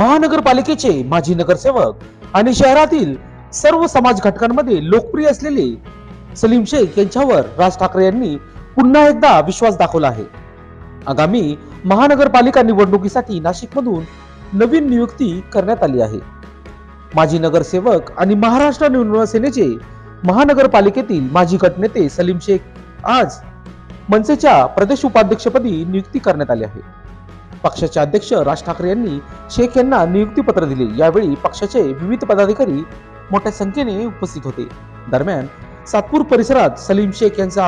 महानगरपालिकेचे माजी नगरसेवक आणि शहरातील सर्व समाज घटकांमध्ये लोकप्रिय असलेले सलीम शेख यांच्यावर राज ठाकरे यांनी पुन्हा एकदा विश्वास दाखवला आहे. आगामी महानगरपालिका निवडणुकीसाठी नाशिकमधून नवीन नियुक्ती करण्यात आली आहे. माजी नगरसेवक आणि महाराष्ट्र नवनिर्माण सेनेचे महानगरपालिकेतील माजी गटनेते सलीम शेख आज मनसेच्या प्रदेश उपाध्यक्षपदी नियुक्ती करण्यात आली आहे. पक्षाचे अध्यक्ष राज ठाकरे यांनी शेख यांना नियुक्ती पत्र दिले. यावेळी पक्षाचे विविध पदाधिकारी मोठ्या संख्येने उपस्थित होते. दरम्यान सातपूर परिसरात सलीम शेख यांचा